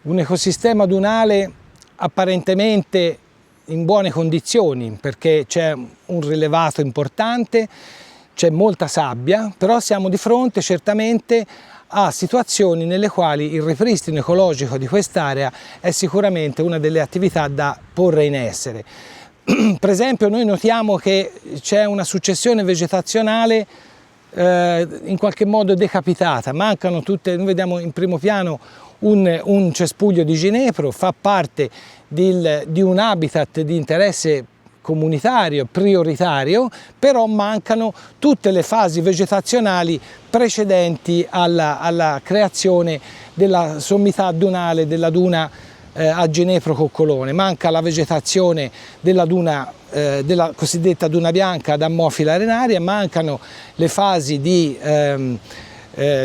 Un ecosistema dunale apparentemente in buone condizioni, perché c'è un rilevato importante, c'è molta sabbia, però siamo di fronte certamente a situazioni nelle quali il ripristino ecologico di quest'area è sicuramente una delle attività da porre in essere. Per esempio, noi notiamo che c'è una successione vegetazionale in qualche modo decapitata, mancano tutte. Noi vediamo in primo piano un cespuglio di ginepro, fa parte di un habitat di interesse comunitario, prioritario, però mancano tutte le fasi vegetazionali precedenti alla creazione della sommità dunale, della duna a ginepro coccolone. Manca la vegetazione della duna, della cosiddetta duna bianca ad Ammophila arenaria, mancano le fasi di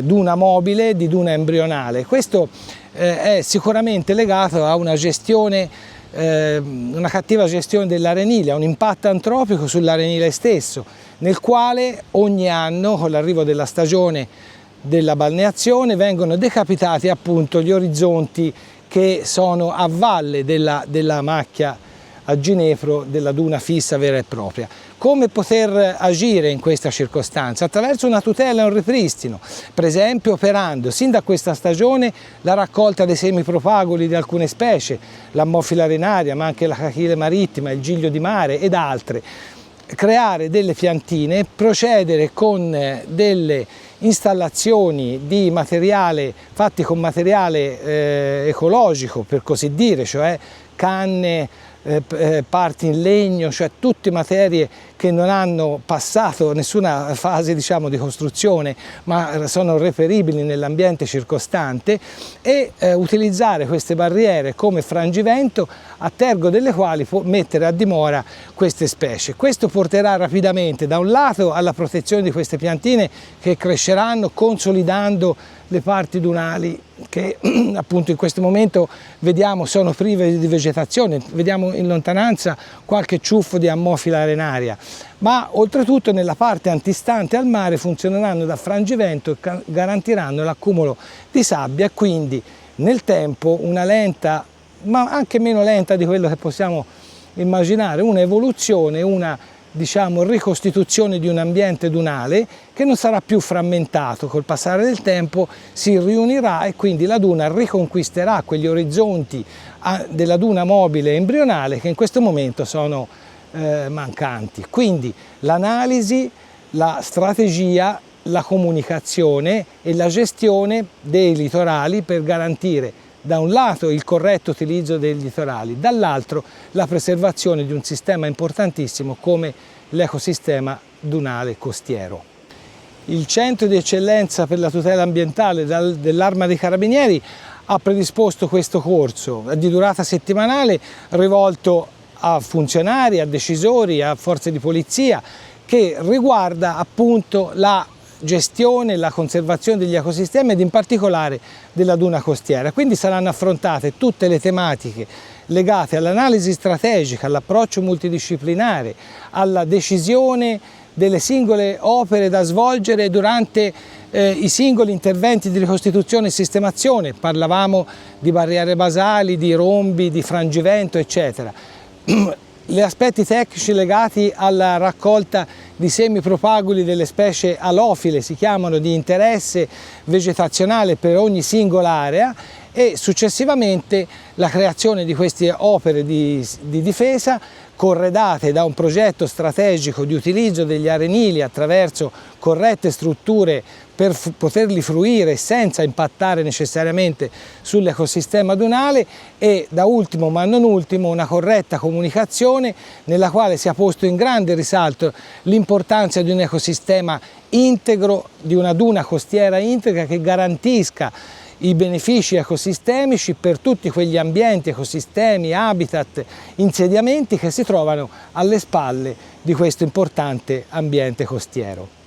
duna mobile, di duna embrionale. Questo è sicuramente legato a una gestione, una cattiva gestione dell'arenile, a un impatto antropico sull'arenile stesso, nel quale ogni anno, con l'arrivo della stagione della balneazione, vengono decapitati appunto gli orizzonti che sono a valle della macchia a ginepro, della duna fissa vera e propria. Come poter agire in questa circostanza? Attraverso una tutela e un ripristino, per esempio operando sin da questa stagione la raccolta dei semipropagoli di alcune specie, l'Ammophila arenaria, ma anche la cachile marittima, il giglio di mare ed altre. Creare delle piantine, procedere con delle installazioni di materiale fatti con materiale ecologico, per così dire, cioè canne, parti in legno, cioè tutte materie che non hanno passato nessuna fase, diciamo, di costruzione, ma sono reperibili nell'ambiente circostante, e utilizzare queste barriere come frangivento a tergo delle quali mettere a dimora queste specie. Questo porterà rapidamente da un lato alla protezione di queste piantine che cresceranno consolidando le parti dunali che appunto in questo momento vediamo sono prive di vegetazione, vediamo in lontananza qualche ciuffo di Ammophila arenaria, ma oltretutto nella parte antistante al mare funzioneranno da frangivento e garantiranno l'accumulo di sabbia e quindi nel tempo una lenta, ma anche meno lenta di quello che possiamo immaginare, un'evoluzione, una ricostituzione di un ambiente dunale che non sarà più frammentato. Col passare del tempo si riunirà e quindi la duna riconquisterà quegli orizzonti della duna mobile embrionale che in questo momento sono mancanti. Quindi l'analisi, la strategia, la comunicazione e la gestione dei litorali per garantire da un lato il corretto utilizzo dei litorali, dall'altro la preservazione di un sistema importantissimo come l'ecosistema dunale costiero. Il Centro di Eccellenza per la Tutela Ambientale dell'Arma dei Carabinieri ha predisposto questo corso di durata settimanale rivolto a funzionari, a decisori, a forze di polizia, che riguarda appunto la gestione e la conservazione degli ecosistemi ed in particolare della duna costiera. Quindi saranno affrontate tutte le tematiche legate all'analisi strategica, all'approccio multidisciplinare, alla decisione delle singole opere da svolgere durante i singoli interventi di ricostituzione e sistemazione. Parlavamo di barriere basali, di rombi, di frangivento, eccetera. Gli aspetti tecnici legati alla raccolta di semipropagoli delle specie alofile, si chiamano, di interesse vegetazionale per ogni singola area, e successivamente la creazione di queste opere di difesa corredate da un progetto strategico di utilizzo degli arenili attraverso corrette strutture per poterli fruire senza impattare necessariamente sull'ecosistema dunale, e da ultimo ma non ultimo una corretta comunicazione nella quale sia posto in grande risalto l'importanza di un ecosistema integro, di una duna costiera integra che garantisca i benefici ecosistemici per tutti quegli ambienti, ecosistemi, habitat, insediamenti che si trovano alle spalle di questo importante ambiente costiero.